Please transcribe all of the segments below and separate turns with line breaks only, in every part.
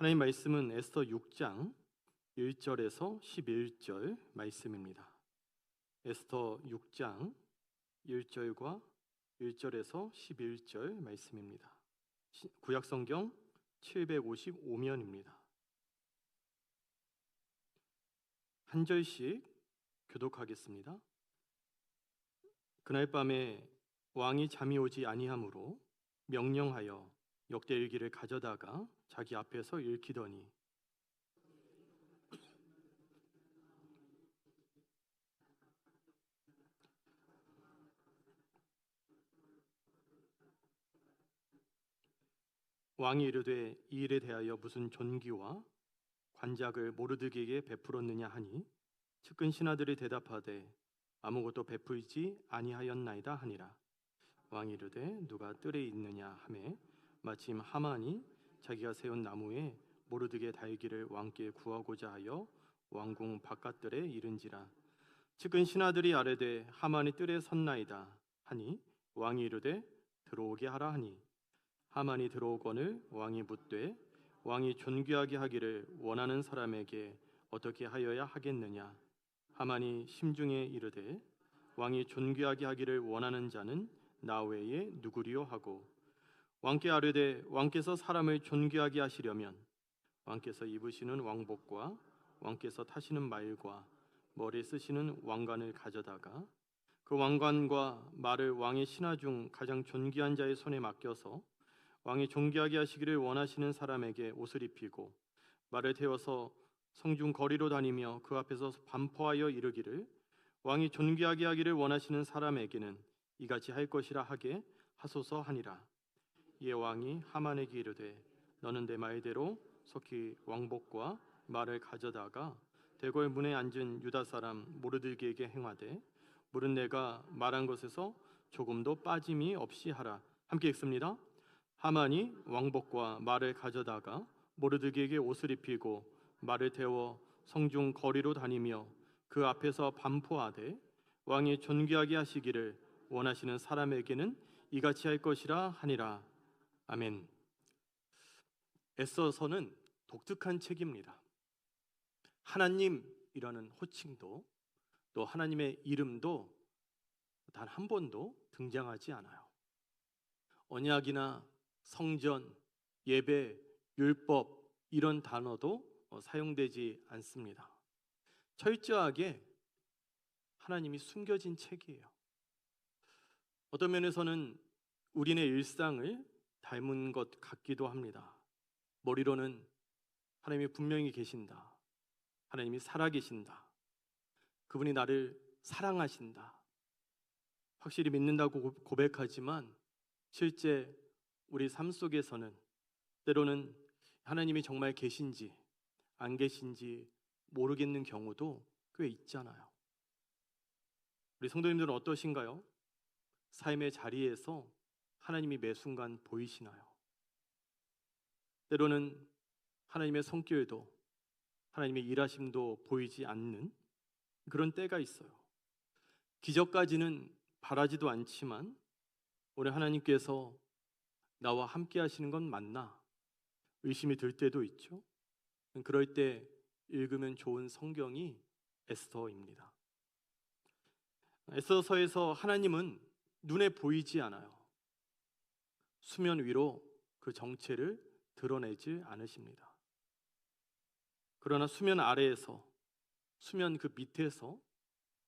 하나님 말씀은 에스더 6장 1절에서 11절 말씀입니다. 에스더 6장 1절과 1절에서 11절 말씀입니다. 구약성경 755면입니다. 한 절씩 교독하겠습니다. 그날 밤에 왕이 잠이 오지 아니하므로 명령하여 역대일기를 가져다가 자기 앞에서 읽히더니 왕이 이르되 이 일에 대하여 무슨 존귀와 관작을 모르드게에게 베풀었느냐 하니 측근 신하들이 대답하되 아무것도 베풀지 아니하였나이다 하니라. 왕이 이르되 누가 뜰에 있느냐 하매 마침 하만이 자기가 세운 나무에 모르드게 달기를 왕께 구하고자 하여 왕궁 바깥뜰에 이른지라. 측근 신하들이 아뢰되 하만이 뜰에 섰나이다 하니 왕이 이르되 들어오게 하라 하니 하만이 들어오거늘 왕이 묻되 왕이 존귀하게 하기를 원하는 사람에게 어떻게 하여야 하겠느냐. 하만이 심중에 이르되 왕이 존귀하게 하기를 원하는 자는 나 외에 누구리요 하고 왕께 아뢰되 왕께서 사람을 존귀하게 하시려면 왕께서 입으시는 왕복과 왕께서 타시는 말과 머리에 쓰시는 왕관을 가져다가 그 왕관과 말을 왕의 신하 중 가장 존귀한 자의 손에 맡겨서 왕이 존귀하게 하시기를 원하시는 사람에게 옷을 입히고 말을 태워서 성중 거리로 다니며 그 앞에서 반포하여 이르기를 왕이 존귀하게 하기를 원하시는 사람에게는 이같이 할 것이라 하게 하소서 하니라. 이에 왕이 하만에게 이르되 너는 내 말대로 속히 왕복과 말을 가져다가 대궐 문에 앉은 유다 사람 모르드게에게 행하되 물은 내가 말한 것에서 조금도 빠짐이 없이 하라. 함께 읽습니다. 하만이 왕복과 말을 가져다가 모르드게에게 옷을 입히고 말을 태워 성중 거리로 다니며 그 앞에서 반포하되 왕이 존귀하게 하시기를 원하시는 사람에게는 이같이 할 것이라 하니라. 아멘. 에스더서는 독특한 책입니다. 하나님이라는 호칭도 또 하나님의 이름도 단 한 번도 등장하지 않아요. 언약이나 성전, 예배, 율법 이런 단어도 사용되지 않습니다. 철저하게 하나님이 숨겨진 책이에요. 어떤 면에서는 우리네 일상을 닮은 것 같기도 합니다. 머리로는 하나님이 분명히 계신다. 하나님이 살아계신다. 그분이 나를 사랑하신다. 확실히 믿는다고 고백하지만 실제 우리 삶 속에서는 때로는 하나님이 정말 계신지 안 계신지 모르겠는 경우도 꽤 있잖아요. 우리 성도님들은 어떠신가요? 삶의 자리에서 하나님이 매 순간 보이시나요? 때로는 하나님의 손길도 하나님의 일하심도 보이지 않는 그런 때가 있어요. 기적까지는 바라지도 않지만 오늘 하나님께서 나와 함께 하시는 건 맞나? 의심이 들 때도 있죠. 그럴 때 읽으면 좋은 성경이 에스더입니다. 에스더서에서 하나님은 눈에 보이지 않아요. 수면 위로 그 정체를 드러내지 않으십니다. 그러나 수면 아래에서, 수면 그 밑에서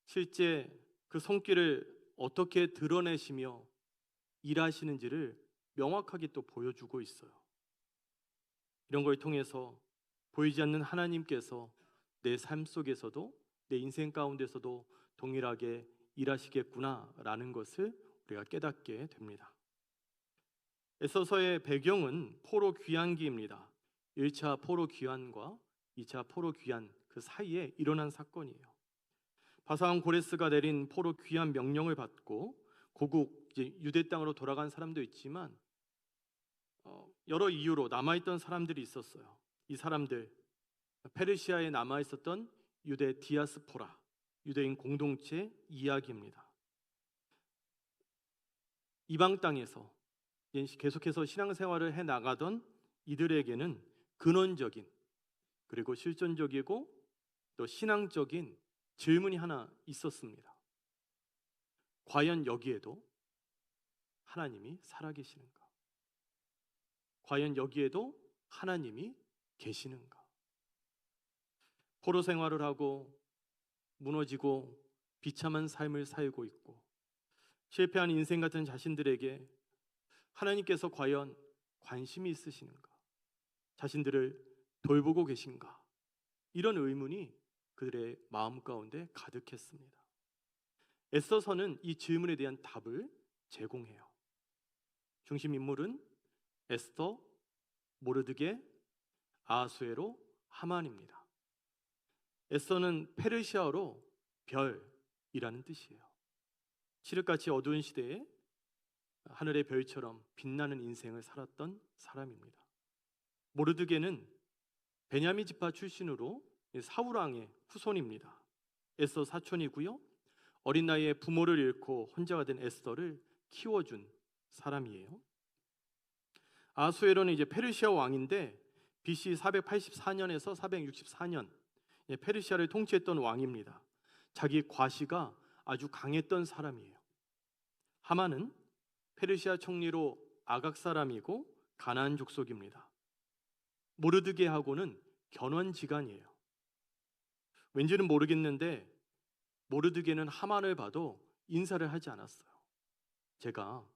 실제 그 손길을 어떻게 드러내시며 일하시는지를 명확하게 또 보여주고 있어요. 이런 걸 통해서 보이지 않는 하나님께서 내 삶 속에서도 내 인생 가운데서도 동일하게 일하시겠구나라는 것을 우리가 깨닫게 됩니다. 에스더서의 배경은 포로 귀환기입니다. 1차 포로 귀환과 2차 포로 귀환 그 사이에 일어난 사건이에요. 바사왕 고레스가 내린 포로 귀환 명령을 받고 고국 이제 유대 땅으로 돌아간 사람도 있지만 여러 이유로 남아있던 사람들이 있었어요. 이 사람들 페르시아에 남아있었던 유대 디아스포라, 유대인 공동체 이야기입니다. 이방 땅에서 계속해서 신앙생활을 해나가던 이들에게는 근원적인 그리고 실존적이고 또 신앙적인 질문이 하나 있었습니다. 과연 여기에도 하나님이 살아계시는가? 과연 여기에도 하나님이 계시는가? 포로 생활을 하고 무너지고 비참한 삶을 살고 있고 실패한 인생 같은 자신들에게 하나님께서 과연 관심이 있으시는가? 자신들을 돌보고 계신가? 이런 의문이 그들의 마음 가운데 가득했습니다. 에스더서는 이 질문에 대한 답을 제공해요. 중심 인물은 에스더, 모르드게, 아하수에로, 하만입니다. 에스더는 페르시아어로 별이라는 뜻이에요. 칠흑같이 어두운 시대에 하늘의 별처럼 빛나는 인생을 살았던 사람입니다. 모르드게는 베냐민 지파 출신으로 사울 왕의 후손입니다. 에스더 사촌이고요. 어린 나이에 부모를 잃고 혼자가 된 에스더를 키워준 사람이에요. 아하수에로는 이제 페르시아 왕인데 BC 484년에서 464년 페르시아를 통치했던 왕입니다. 자기 과시가 아주 강했던 사람이에요. 하만은 페르시아 총리로 아각 사람이고 가나안 족속입니다. 모르드게하고는 견원지간이에요. 왠지는 모르겠는데 모르드게는 하만을 봐도 인사를 하지 않았어요. 제가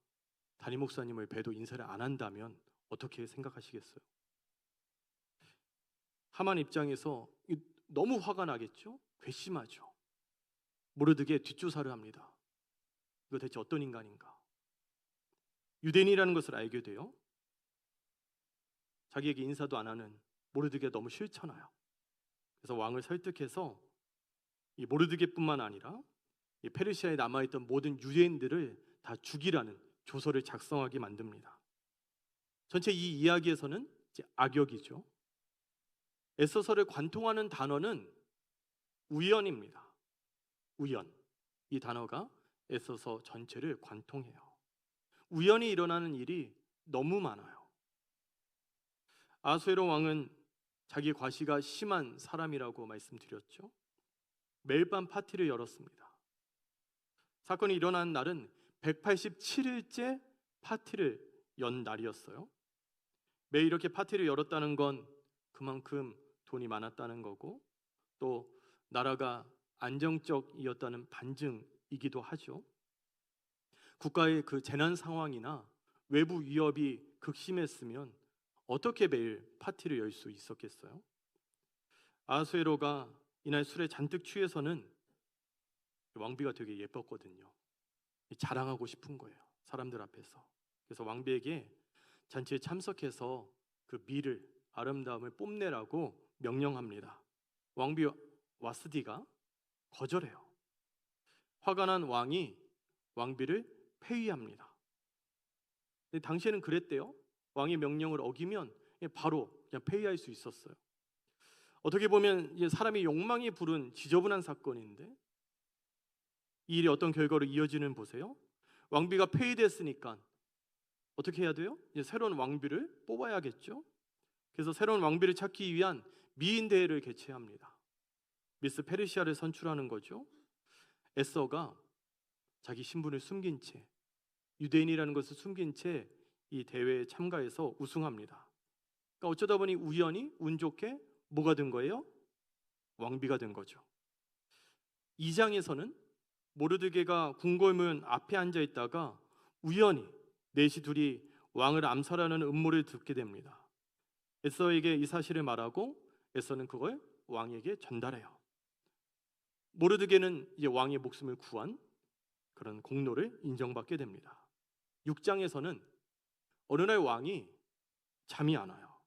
담임 목사님을 뵈도 인사를 안 한다면 어떻게 생각하시겠어요? 하만 입장에서 너무 화가 나겠죠? 괘씸하죠. 모르드게 뒷조사를 합니다. 이거 대체 어떤 인간인가? 유대인이라는 것을 알게 돼요. 자기에게 인사도 안 하는 모르드게 너무 싫잖아요. 그래서 왕을 설득해서 이 모르드게뿐만 아니라 이 페르시아에 남아있던 모든 유대인들을 다 죽이라는 조서를 작성하게 만듭니다. 전체 이 이야기에서는 이제 악역이죠. 에스더서를 관통하는 단어는 우연입니다. 우연. 이 단어가 에스더서 전체를 관통해요. 우연히 일어나는 일이 너무 많아요. 아하수에로 왕은 자기 과시가 심한 사람이라고 말씀드렸죠. 매일 밤 파티를 열었습니다. 사건이 일어난 날은 187일째 파티를 연 날이었어요. 매일 이렇게 파티를 열었다는 건 그만큼 돈이 많았다는 거고 또 나라가 안정적이었다는 반증이기도 하죠. 국가의 그 재난 상황이나 외부 위협이 극심했으면 어떻게 매일 파티를 열 수 있었겠어요? 아하수에로가 이날 술에 잔뜩 취해서는 왕비가 되게 예뻤거든요. 자랑하고 싶은 거예요. 사람들 앞에서. 그래서 왕비에게 잔치에 참석해서 그 미를 아름다움을 뽐내라고 명령합니다. 왕비 와스디가 거절해요. 화가 난 왕이 왕비를 폐위합니다. 근데 당시에는 그랬대요. 왕의 명령을 어기면 바로 그냥 폐위할 수 있었어요. 어떻게 보면 이제 사람이 욕망이 부른 지저분한 사건인데 이 일이 어떤 결과로 이어지는 보세요. 왕비가 폐위됐으니까 어떻게 해야 돼요? 이제 새로운 왕비를 뽑아야겠죠. 그래서 새로운 왕비를 찾기 위한 미인 대회를 개최합니다. 미스 페르시아를 선출하는 거죠. 에스더가 자기 신분을 숨긴 채 유대인이라는 것을 숨긴 채 이 대회에 참가해서 우승합니다. 그러니까 어쩌다 보니 우연히 운 좋게 뭐가 된 거예요? 왕비가 된 거죠. 2장에서는 모르드게가 궁궐문 앞에 앉아 있다가 우연히 넷이 둘이 왕을 암살하는 음모를 듣게 됩니다. 에스더에게 이 사실을 말하고 에스더는 그걸 왕에게 전달해요. 모르드게는 이제 왕의 목숨을 구한 그런 공로를 인정받게 됩니다. 6장에서는 어느 날 왕이 잠이 안 와요.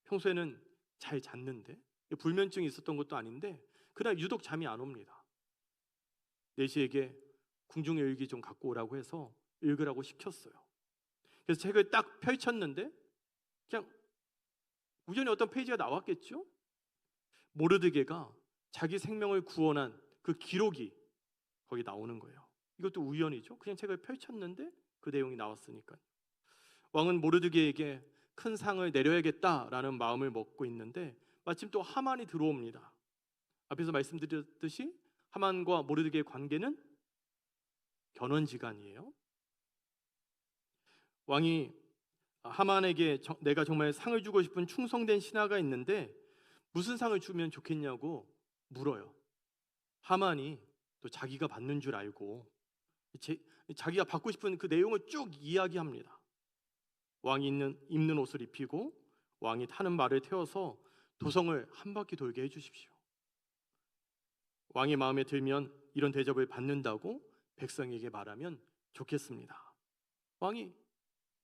평소에는 잘 잤는데 불면증이 있었던 것도 아닌데 그날 유독 잠이 안 옵니다. 내시에게 궁중의 일기 좀 갖고 오라고 해서 읽으라고 시켰어요. 그래서 책을 딱 펼쳤는데 그냥 우연히 어떤 페이지가 나왔겠죠? 모르드게가 자기 생명을 구원한 그 기록이 거기 나오는 거예요. 이것도 우연이죠. 그냥 책을 펼쳤는데 그 내용이 나왔으니까요. 왕은 모르드게에게 큰 상을 내려야겠다라는 마음을 먹고 있는데 마침 또 하만이 들어옵니다. 앞에서 말씀드렸듯이 하만과 모르드게의 관계는 견원지간이에요. 왕이 하만에게 내가 정말 상을 주고 싶은 충성된 신하가 있는데 무슨 상을 주면 좋겠냐고 물어요. 하만이 또 자기가 받는 줄 알고 자기가 받고 싶은 그 내용을 쭉 이야기합니다. 왕이 입는 옷을 입히고 왕이 타는 말을 태워서 도성을 한 바퀴 돌게 해주십시오. 왕의 마음에 들면 이런 대접을 받는다고 백성에게 말하면 좋겠습니다. 왕이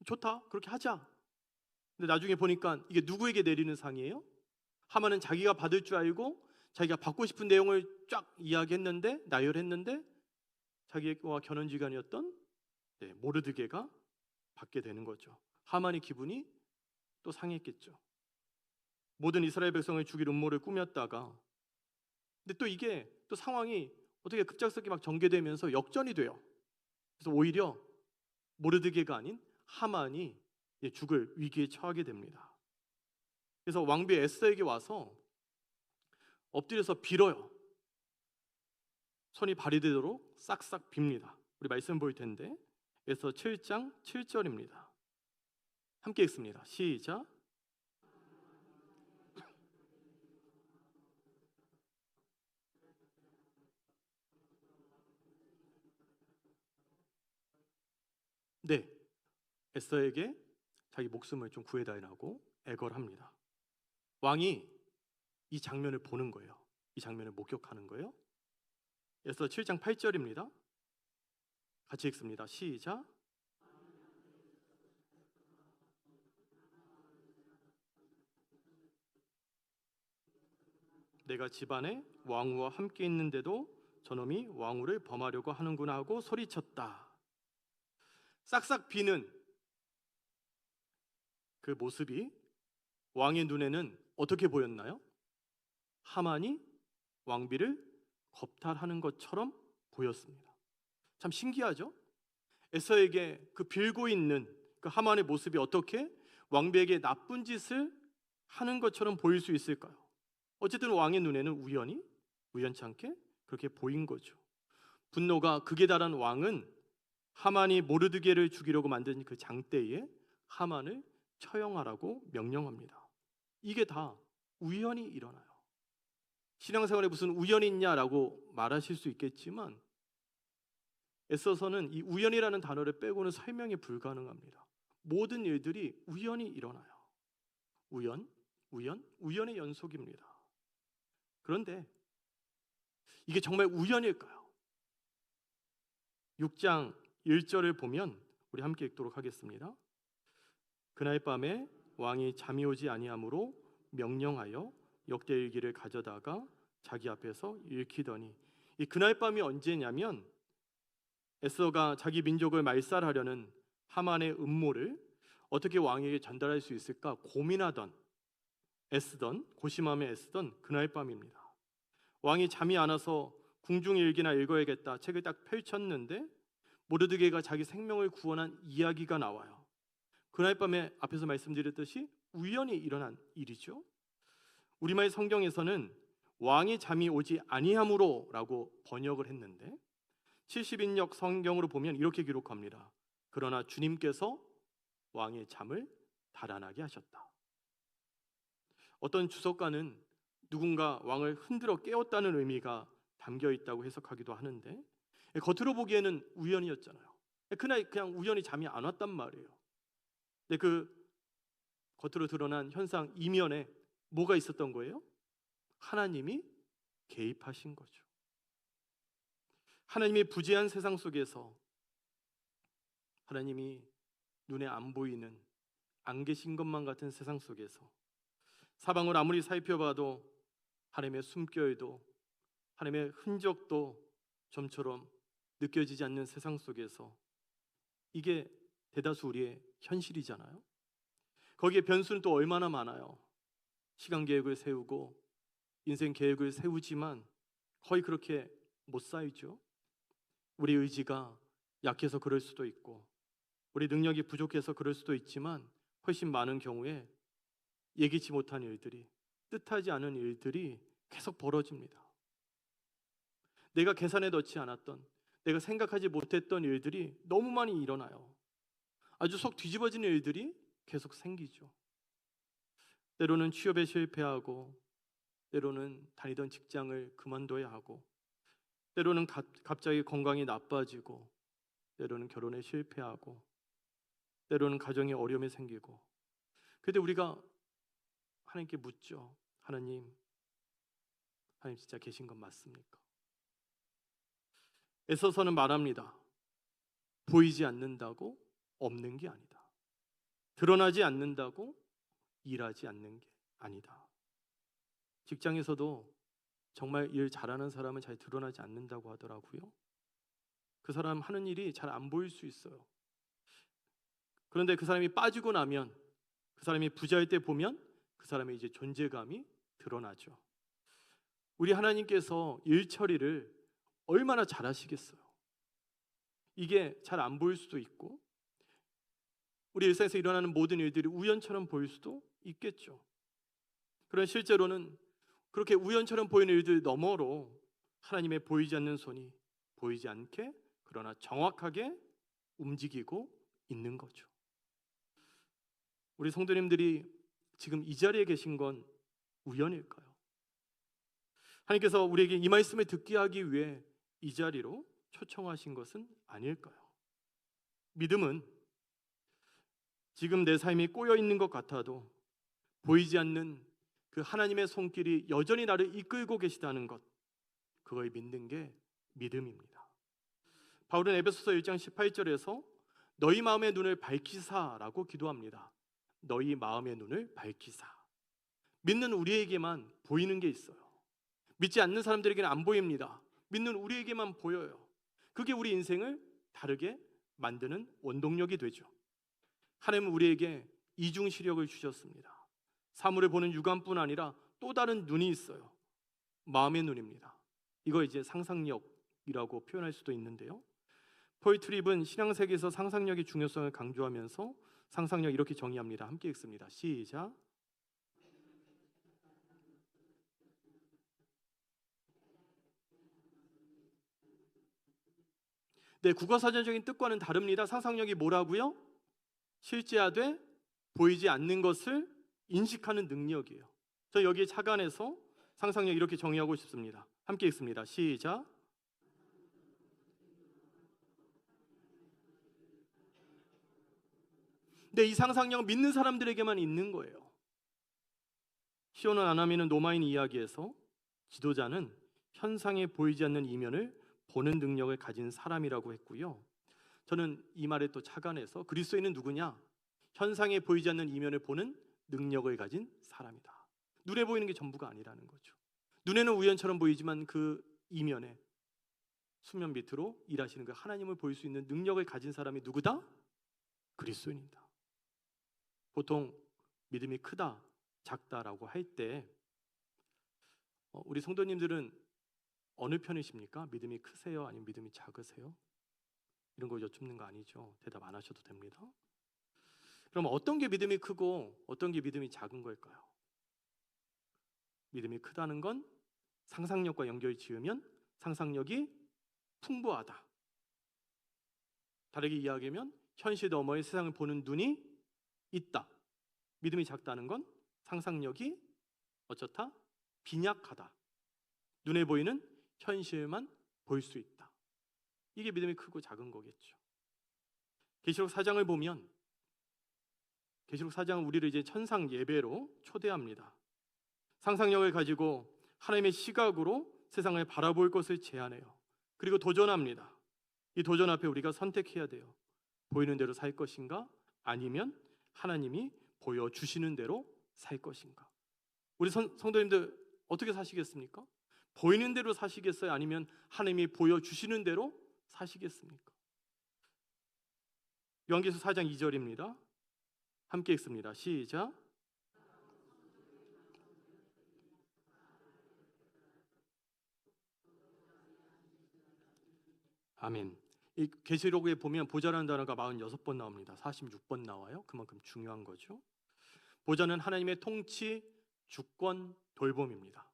좋다, 그렇게 하자. 근데 나중에 보니까 이게 누구에게 내리는 상이에요? 하만은 자기가 받을 줄 알고 자기가 받고 싶은 내용을 쫙 이야기했는데, 나열했는데 자기와 견원지간이었던 모르드게가 받게 되는 거죠. 하만의 기분이 또 상했겠죠. 모든 이스라엘 백성을 죽일 음모를 꾸몄다가, 근데 또 이게 또 상황이 어떻게 급작스럽게 막 전개되면서 역전이 돼요. 그래서 오히려 모르드게가 아닌 하만이 죽을 위기에 처하게 됩니다. 그래서 왕비 에스더에게 와서 엎드려서 빌어요. 손이 발휘되도록 싹싹 빕니다. 우리 말씀 볼 텐데 에스더 7장 7절입니다. 함께 읽습니다. 시작. 네, 에스더에게 자기 목숨을 좀 구해달라고 애걸합니다. 왕이 이 장면을 보는 거예요. 이 장면을 목격하는 거예요. 에스더 7장 8절입니다. 같이 읽습니다. 시작. 내가 집안에 왕후와 함께 있는데도 저놈이 왕후를 범하려고 하는구나 하고 소리쳤다. 싹싹 비는 그 모습이 왕의 눈에는 어떻게 보였나요? 하만이 왕비를 겁탈하는 것처럼 보였습니다. 참 신기하죠? 에서에게 그 빌고 있는 그 하만의 모습이 어떻게 왕비에게 나쁜 짓을 하는 것처럼 보일 수 있을까요? 어쨌든 왕의 눈에는 우연찮게 그렇게 보인 거죠. 분노가 극에 달한 왕은 하만이 모르드게를 죽이려고 만든 그 장대에 하만을 처형하라고 명령합니다. 이게 다 우연히 일어나요. 신앙생활에 무슨 우연이 있냐라고 말하실 수 있겠지만 애써서는 이 우연이라는 단어를 빼고는 설명이 불가능합니다. 모든 일들이 우연히 일어나요. 우연의 연속입니다. 그런데 이게 정말 우연일까요? 6장 1절을 보면 우리 함께 읽도록 하겠습니다. 그날 밤에 왕이 잠이 오지 아니하므로 명령하여 역대일기를 가져다가 자기 앞에서 읽히더니, 이 그날 밤이 언제냐면 에스더가 자기 민족을 말살하려는 하만의 음모를 어떻게 왕에게 전달할 수 있을까 고민하던 고심하며 애쓰던 그날 밤입니다. 왕이 잠이 안 와서 궁중일기나 읽어야겠다 책을 딱 펼쳤는데 모르드게가 자기 생명을 구원한 이야기가 나와요. 그날 밤에 앞에서 말씀드렸듯이 우연히 일어난 일이죠. 우리말 성경에서는 왕이 잠이 오지 아니함으로 라고 번역을 했는데 70인역 성경으로 보면 이렇게 기록합니다. 그러나 주님께서 왕의 잠을 달아나게 하셨다. 어떤 주석가는 누군가 왕을 흔들어 깨웠다는 의미가 담겨 있다고 해석하기도 하는데 겉으로 보기에는 우연이었잖아요. 그날 그냥 우연히 잠이 안 왔단 말이에요. 근데 그 겉으로 드러난 현상 이면에 뭐가 있었던 거예요? 하나님이 개입하신 거죠. 하나님이 부재한 세상 속에서 하나님이 눈에 안 보이는 안 계신 것만 같은 세상 속에서 사방을 아무리 살펴봐도 하나님의 숨결도 하나님의 흔적도 좀처럼 느껴지지 않는 세상 속에서 이게 대다수 우리의 현실이잖아요. 거기에 변수는 또 얼마나 많아요. 시간 계획을 세우고 인생 계획을 세우지만 거의 그렇게 못 살죠. 우리 의지가 약해서 그럴 수도 있고 우리 능력이 부족해서 그럴 수도 있지만 훨씬 많은 경우에 예기치 못한 일들이, 뜻하지 않은 일들이 계속 벌어집니다. 내가 계산에 넣지 않았던, 내가 생각하지 못했던 일들이 너무 많이 일어나요. 아주 속 뒤집어지는 일들이 계속 생기죠. 때로는 취업에 실패하고, 때로는 다니던 직장을 그만둬야 하고, 때로는 갑자기 건강이 나빠지고, 때로는 결혼에 실패하고, 때로는 가정에 어려움이 생기고. 그때 우리가 하나님께 묻죠. 하나님 진짜 계신 건 맞습니까? 애써서는 말합니다. 보이지 않는다고 없는 게 아니다. 드러나지 않는다고 일하지 않는 게 아니다. 직장에서도 정말 일 잘하는 사람은 잘 드러나지 않는다고 하더라고요. 그 사람 하는 일이 잘 안 보일 수 있어요. 그런데 그 사람이 빠지고 나면, 그 사람이 부자일 때 보면 그 사람의 이제 존재감이 드러나죠. 우리 하나님께서 일 처리를 얼마나 잘하시겠어요. 이게 잘 안 보일 수도 있고, 우리 일상에서 일어나는 모든 일들이 우연처럼 보일 수도 있겠죠. 그런 실제로는 그렇게 우연처럼 보이는 일들 너머로 하나님의 보이지 않는 손이 보이지 않게, 그러나 정확하게 움직이고 있는 거죠. 우리 성도님들이 지금 이 자리에 계신 건 우연일까요? 하나님께서 우리에게 이 말씀을 듣게 하기 위해 이 자리로 초청하신 것은 아닐까요? 믿음은 지금 내 삶이 꼬여 있는 것 같아도 보이지 않는 그 하나님의 손길이 여전히 나를 이끌고 계시다는 것, 그걸 믿는 게 믿음입니다. 바울은 에베소서 1장 18절에서 너희 마음의 눈을 밝히사라고 기도합니다. 너희 마음의 눈을 밝히사. 믿는 우리에게만 보이는 게 있어요. 믿지 않는 사람들에게는 안 보입니다. 믿는 우리에게만 보여요. 그게 우리 인생을 다르게 만드는 원동력이 되죠. 하나님은 우리에게 이중 시력을 주셨습니다. 사물을 보는 육안뿐 아니라 또 다른 눈이 있어요. 마음의 눈입니다. 이거 이제 상상력이라고 표현할 수도 있는데요. 폴 트립은 신앙세계에서 상상력의 중요성을 강조하면서 상상력 이렇게 정의합니다. 함께 읽습니다. 시작. 네, 국어사전적인 뜻과는 다릅니다. 상상력이 뭐라고요? 실제하되 보이지 않는 것을 인식하는 능력이에요. 저 여기에 착안해서 상상력 이렇게 정의하고 싶습니다. 함께 읽습니다. 시작. 네, 이 상상력 믿는 사람들에게만 있는 거예요. 시오노 나나미는 노마인 이야기에서 지도자는 현상에 보이지 않는 이면을 보는 능력을 가진 사람이라고 했고요. 저는 이 말에 또 착안해서 그리스도인은 누구냐? 현상에 보이지 않는 이면을 보는 능력을 가진 사람이다. 눈에 보이는 게 전부가 아니라는 거죠. 눈에는 우연처럼 보이지만 그 이면에 수면 밑으로 일하시는 그 하나님을 볼 수 있는 능력을 가진 사람이 누구다? 그리스도인이다. 보통 믿음이 크다, 작다라고 할 때 우리 성도님들은 어느 편이십니까? 믿음이 크세요? 아니면 믿음이 작으세요? 이런 거 여쭙는 거 아니죠. 대답 안 하셔도 됩니다. 그럼 어떤 게 믿음이 크고 어떤 게 믿음이 작은 걸까요? 믿음이 크다는 건 상상력과 연결 지으면 상상력이 풍부하다. 다르게 이야기하면 현실 너머의 세상을 보는 눈이 있다. 믿음이 작다는 건 상상력이 어쩌다? 빈약하다. 눈에 보이는 현실만 볼 수 있다. 이게 믿음이 크고 작은 거겠죠. 계시록 4장을 보면 계시록 4장은 우리를 이제 천상 예배로 초대합니다. 상상력을 가지고 하나님의 시각으로 세상을 바라볼 것을 제안해요. 그리고 도전합니다. 이 도전 앞에 우리가 선택해야 돼요. 보이는 대로 살 것인가? 아니면 하나님이 보여주시는 대로 살 것인가? 우리 성도님들 어떻게 사시겠습니까? 보이는 대로 사시겠어요? 아니면 하나님이 보여주시는 대로 사시겠습니까? 요한계시록 4장 2절입니다. 함께 읽습니다. 시작. 아멘. 이 계시록에 보면 보좌라는 단어가 46번 나옵니다. 46번 나와요. 그만큼 중요한 거죠. 보좌는 하나님의 통치, 주권, 돌봄입니다.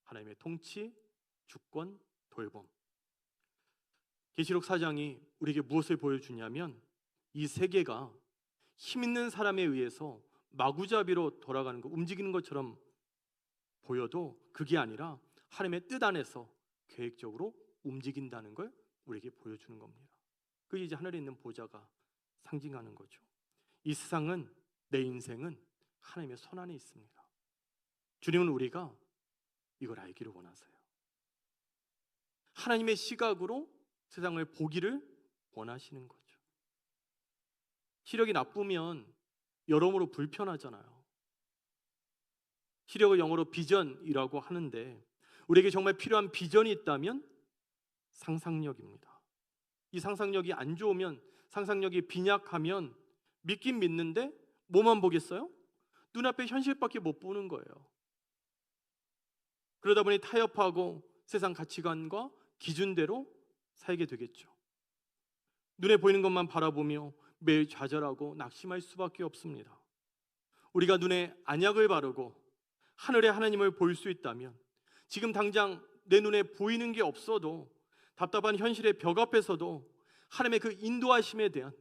하나님의 통치, 주권, 돌봄. 계시록 4장이 우리에게 무엇을 보여주냐면 이 세계가 힘 있는 사람에 의해서 마구잡이로 돌아가는 거, 움직이는 것처럼 보여도 그게 아니라 하나님의 뜻 안에서 계획적으로 움직인다는 걸 우리에게 보여주는 겁니다. 그게 이제 하늘에 있는 보좌가 상징하는 거죠. 이 세상은, 내 인생은 하나님의 손 안에 있습니다. 주님은 우리가 이걸 알기를 원하세요. 하나님의 시각으로 세상을 보기를 원하시는 거죠. 시력이 나쁘면 여러모로 불편하잖아요. 시력을 영어로 비전이라고 하는데 우리에게 정말 필요한 비전이 있다면 상상력입니다. 이 상상력이 안 좋으면, 상상력이 빈약하면 믿긴 믿는데 뭐만 보겠어요? 눈앞에 현실밖에 못 보는 거예요. 그러다 보니 타협하고 세상 가치관과 기준대로 살게 되겠죠. 눈에 보이는 것만 바라보며 매일 좌절하고 낙심할 수밖에 없습니다. 우리가 눈에 안약을 바르고 하늘의 하나님을 볼 수 있다면, 지금 당장 내 눈에 보이는 게 없어도 답답한 현실의 벽 앞에서도 하나님의 그 인도하심에 대한,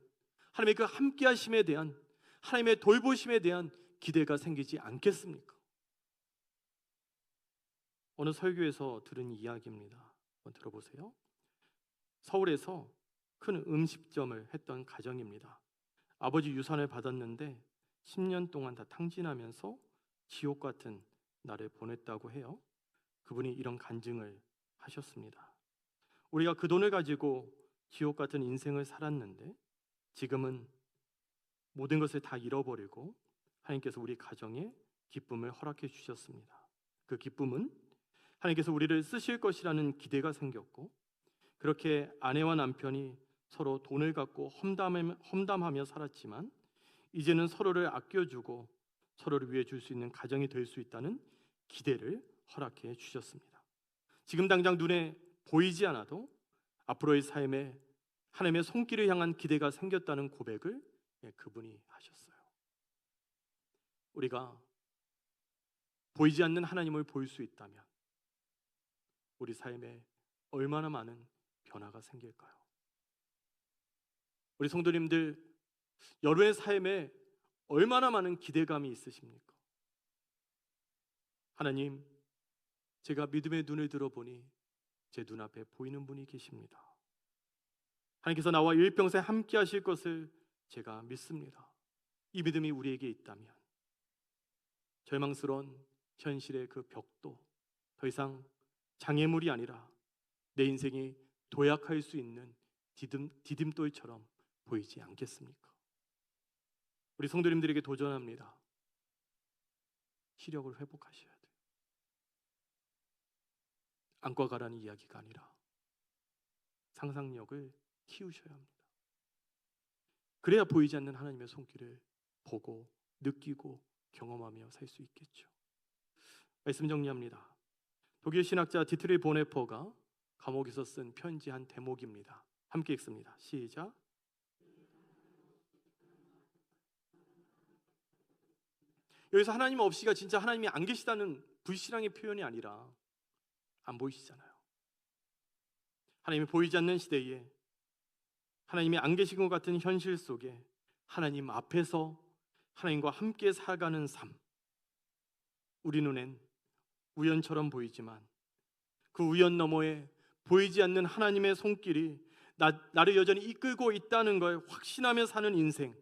하나님의 그 함께하심에 대한, 하나님의 돌보심에 대한 기대가 생기지 않겠습니까? 어느 설교에서 들은 이야기입니다. 한번 들어보세요. 서울에서 큰 음식점을 했던 가정입니다. 아버지 유산을 받았는데 10년 동안 다 탕진하면서 지옥 같은 날을 보냈다고 해요. 그분이 이런 간증을 하셨습니다. 우리가 그 돈을 가지고 지옥 같은 인생을 살았는데 지금은 모든 것을 다 잃어버리고 하나님께서 우리 가정에 기쁨을 허락해 주셨습니다. 그 기쁨은 하나님께서 우리를 쓰실 것이라는 기대가 생겼고, 그렇게 아내와 남편이 서로 돈을 갖고 험담하며 살았지만 이제는 서로를 아껴주고 서로를 위해 줄 수 있는 가정이 될 수 있다는 기대를 허락해 주셨습니다. 지금 당장 눈에 보이지 않아도 앞으로의 삶에 하나님의 손길을 향한 기대가 생겼다는 고백을 그분이 하셨어요. 우리가 보이지 않는 하나님을 볼 수 있다면 우리 삶에 얼마나 많은 변화가 생길까요? 우리 성도님들, 여러분의 삶에 얼마나 많은 기대감이 있으십니까? 하나님, 제가 믿음의 눈을 들어보니 제 눈앞에 보이는 분이 계십니다. 하나님께서 나와 일평생 함께 하실 것을 제가 믿습니다. 이 믿음이 우리에게 있다면 절망스러운 현실의 그 벽도 더 이상 장애물이 아니라 내 인생이 도약할 수 있는 디딤돌처럼 보이지 않겠습니까? 우리 성도님들에게 도전합니다. 시력을 회복하셔야 돼요. 안과 가라는 이야기가 아니라 상상력을 키우셔야 합니다. 그래야 보이지 않는 하나님의 손길을 보고 느끼고 경험하며 살 수 있겠죠. 말씀 정리합니다. 독일 신학자 디트리 보네퍼가 감옥에서 쓴 편지 한 대목입니다. 함께 읽습니다. 시작. 여기서 하나님 없이가 진짜 하나님이 안 계시다는 불신앙의 표현이 아니라 안 보이시잖아요. 하나님이 보이지 않는 시대에, 하나님이 안 계신 것 같은 현실 속에 하나님 앞에서 하나님과 함께 살아가는 삶, 우리 눈엔 우연처럼 보이지만 그 우연 너머에 보이지 않는 하나님의 손길이 나를 여전히 이끌고 있다는 걸 확신하며 사는 인생,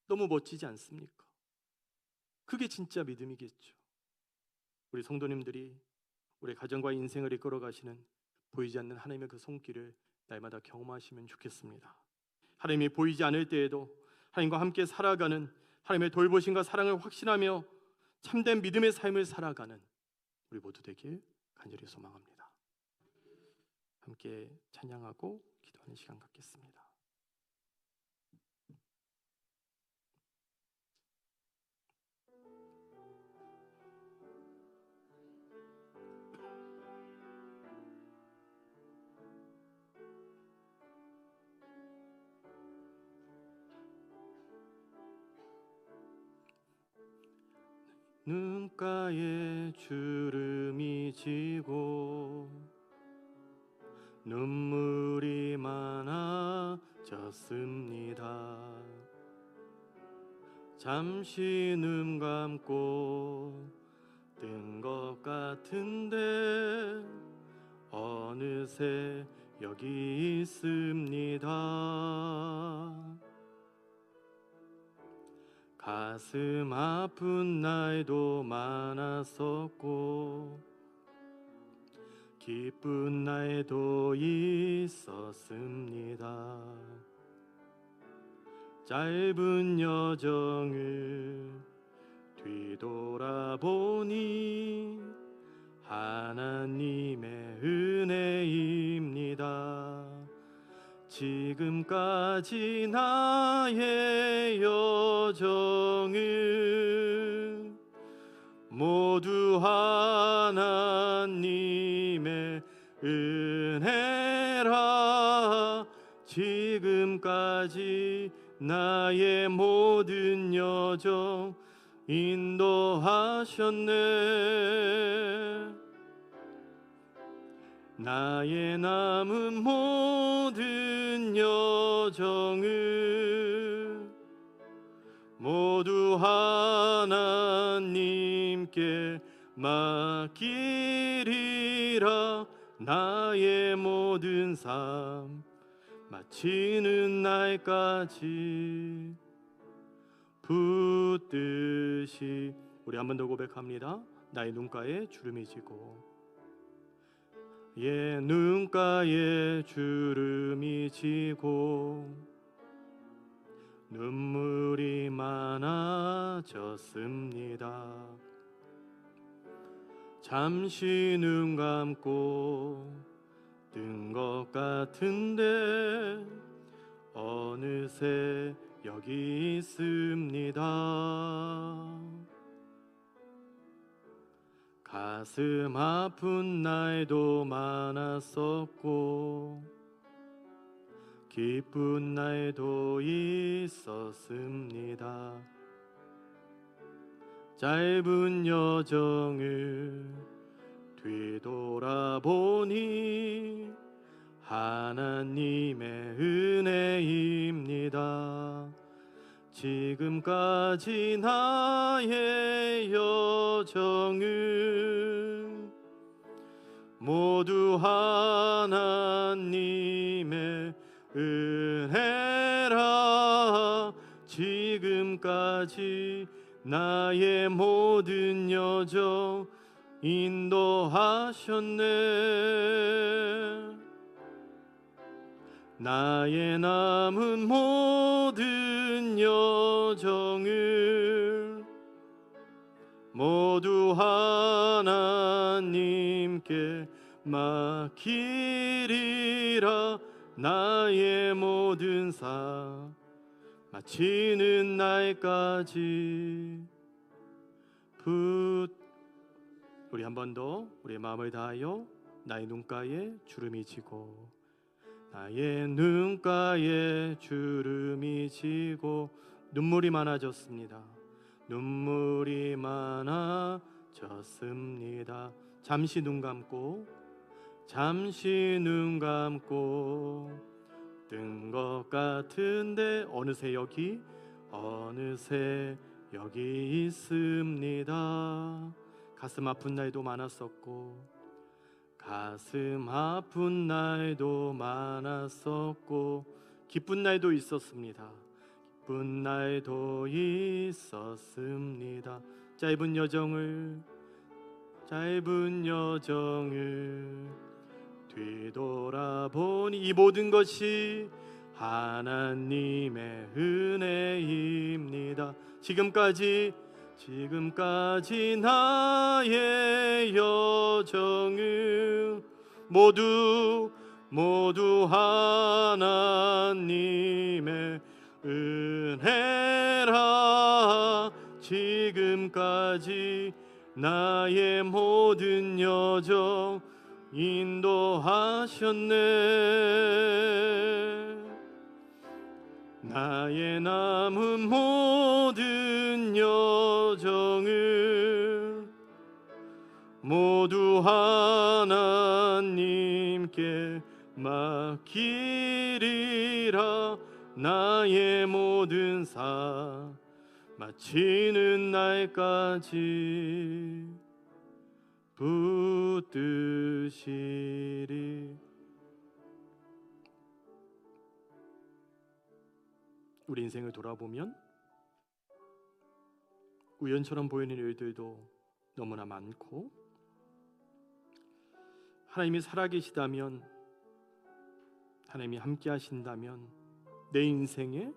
너무 멋지지 않습니까? 그게 진짜 믿음이겠죠. 우리 성도님들이 우리 가정과 인생을 이끌어 가시는 보이지 않는 하나님의 그 손길을 날마다 경험하시면 좋겠습니다. 하나님이 보이지 않을 때에도 하나님과 함께 살아가는 하나님의 돌보심과 사랑을 확신하며 참된 믿음의 삶을 살아가는 우리 모두 되길 간절히 소망합니다. 함께 찬양하고 기도하는 시간 갖겠습니다. 눈가에 주름이 지고 눈물이 많아졌습니다. 잠시 눈 감고 뜬 것 같은데 어느새 여기 있습니다. 가슴 아픈 날도 많았었고 기쁜 날도 있었습니다. 짧은 여정을 뒤돌아보니 하나님의 은혜입니다. 지금까지 나의 여정을 모두 하나님의 은혜라. 지금까지 나의 모든 여정 인도하셨네. 나의 남은 모든 여정을 모두 하나님께 맡기리라. 나의 모든 삶 마치는 날까지 붙듯이. 우리 한 번 더 고백합니다. 나의 눈가에 주름이 지고 눈가에 주름이 지고 눈물이 많아졌습니다. 잠시 눈 감고 뜬 것 같은데 어느새 여기 있습니다. 가슴 아픈 날도 많았었고 기쁜 날도 있었습니다. 짧은 여정을 뒤돌아보니 하나님의 은혜입니다. 지금까지 나의 여정을 모두 하나님의 은혜라. 지금까지 나의 모든 여정 인도하셨네. 나의 남은 모든 여정을 모두 하나님께 맡기리라. 나의 모든 삶 마치는 날까지 우리 한 번 더 우리의 마음을 다하여 나의 눈가에 주름이 지고 나의 눈가에 주름이 지고 눈물이 많아졌습니다. 눈물이 많아졌습니다. 잠시 눈 감고 뜬 것 같은데 어느새 여기 있습니다. 가슴 아픈 날도 많았었고 가슴 아픈 날도 많았었고 기쁜 날도 있었습니다. 기쁜 날도 있었습니다. 짧은 여정을 뒤돌아보니 이 모든 것이 하나님의 은혜입니다. 지금까지 나의 여정을 모두 하나님의 은혜라. 지금까지 나의 모든 여정 인도하셨네. 나의 남은 모든 여정을 하나님께 맡기리라. 나의 모든 사 마치는 날까지 붙드시리. 우리 인생을 돌아보면 우연처럼 보이는 일들도 너무나 많고, 하나님이 살아계시다면, 하나님이 함께 하신다면 내 인생에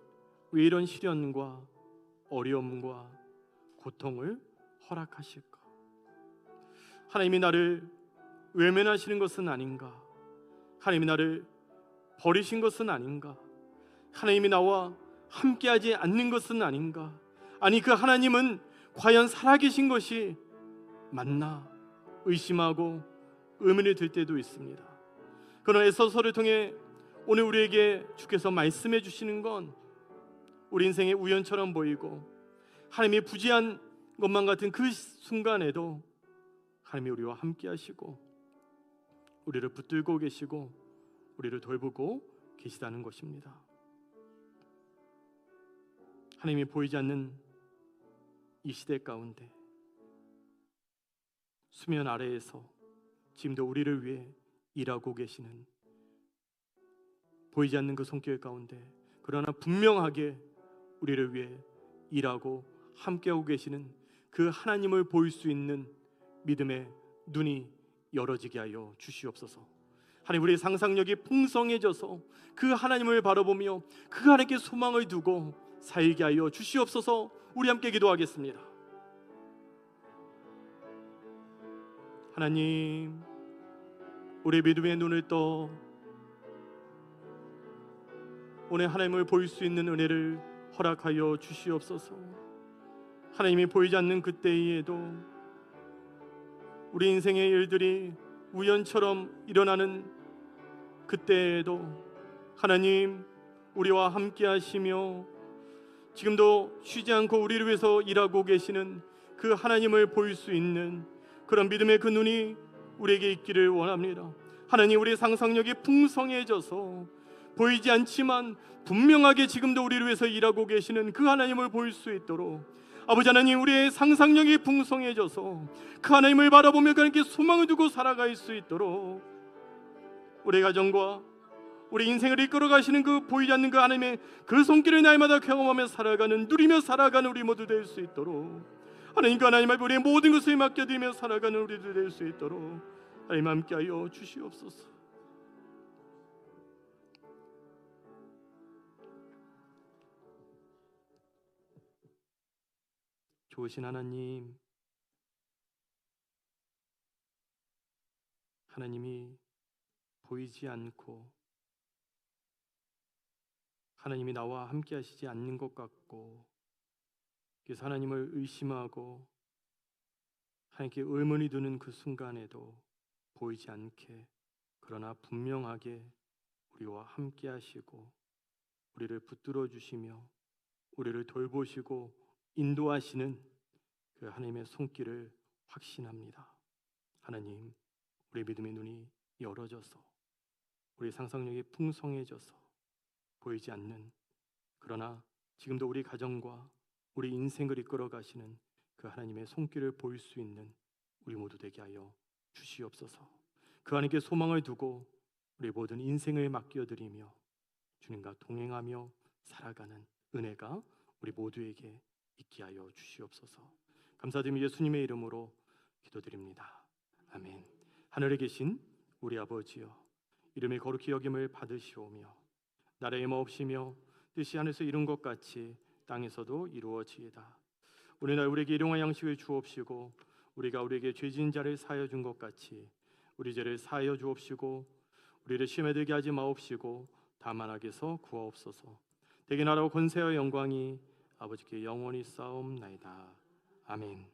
왜 이런 시련과 어려움과 고통을 허락하실까? 하나님이 나를 외면하시는 것은 아닌가? 하나님이 나를 버리신 것은 아닌가? 하나님이 나와 함께하지 않는 것은 아닌가? 아니, 그 하나님은 과연 살아계신 것이 맞나? 의심하고 의문이 들 때도 있습니다. 그러나 에서서를 통해 오늘 우리에게 주께서 말씀해 주시는 건 우리 인생의 우연처럼 보이고 하나님이 부재한 것만 같은 그 순간에도 하나님이 우리와 함께 하시고 우리를 붙들고 계시고 우리를 돌보고 계시다는 것입니다. 하나님이 보이지 않는 이 시대 가운데 수면 아래에서 지금도 우리를 위해 일하고 계시는, 보이지 않는 그 손길 가운데 그러나 분명하게 우리를 위해 일하고 함께하고 계시는 그 하나님을 볼 수 있는 믿음의 눈이 열어지게 하여 주시옵소서. 하나님, 우리의 상상력이 풍성해져서 그 하나님을 바라보며 그 하나님께 소망을 두고 살게 하여 주시옵소서. 우리 함께 기도하겠습니다. 하나님, 우리 믿음의 눈을 떠 오늘 하나님을 볼 수 있는 은혜를 허락하여 주시옵소서. 하나님이 보이지 않는 그때에도 우리 인생의 일들이 우연처럼 일어나는 그때에도 하나님 우리와 함께 하시며 지금도 쉬지 않고 우리를 위해서 일하고 계시는 그 하나님을 볼 수 있는 그런 믿음의 그 눈이 우리에게 있기를 원합니다. 하나님, 우리의 상상력이 풍성해져서 보이지 않지만 분명하게 지금도 우리를 위해서 일하고 계시는 그 하나님을 볼 수 있도록 아버지 하나님, 우리의 상상력이 풍성해져서 그 하나님을 바라보며 그렇게 소망을 두고 살아갈 수 있도록 우리 가정과 우리 인생을 이끌어 가시는 그 보이지 않는 그 하나님의 그 손길을 날마다 경험하며 살아가는, 누리며 살아가는 우리 모두 될 수 있도록 하나님, 그 하나님 앞에 우리의 모든 것을 맡겨드리며 살아가는 우리들 될 수 있도록 하나님 함께하여 주시옵소서. 좋으신 하나님, 하나님이 보이지 않고 하나님이 나와 함께 하시지 않는 것 같고, 그래서 하나님을 의심하고 하나님께 의문이 드는 그 순간에도 보이지 않게 그러나 분명하게 우리와 함께 하시고 우리를 붙들어 주시며 우리를 돌보시고 인도하시는 그 하나님의 손길을 확신합니다. 하나님, 우리 믿음의 눈이 열어져서 우리 상상력이 풍성해져서 보이지 않는, 그러나 지금도 우리 가정과 우리 인생을 이끌어 가시는 그 하나님의 손길을 볼 수 있는 우리 모두 되게 하여 주시옵소서. 그 하나님께 소망을 두고 우리 모든 인생을 맡겨드리며 주님과 동행하며 살아가는 은혜가 우리 모두에게 있게 하여 주시옵소서. 감사드리며 예수님의 이름으로 기도드립니다. 아멘. 하늘에 계신 우리 아버지여, 이름이 거룩히 여김을 받으시오며 나라의 마옵시며 뜻이 하늘에서 이룬 것 같이 땅에서도 이루어지이다. 오늘날 우리에게 일용할 양식을 주옵시고 우리가 우리에게 죄진 자를 사하여 준 것 같이 우리 죄를 사하여 주옵시고 우리를 시험에 들게 하지 마옵시고 다만 악에서 구하옵소서. 대개 나라와 권세와 영광이 아버지께 영원히 쌓옵나이다. 아멘.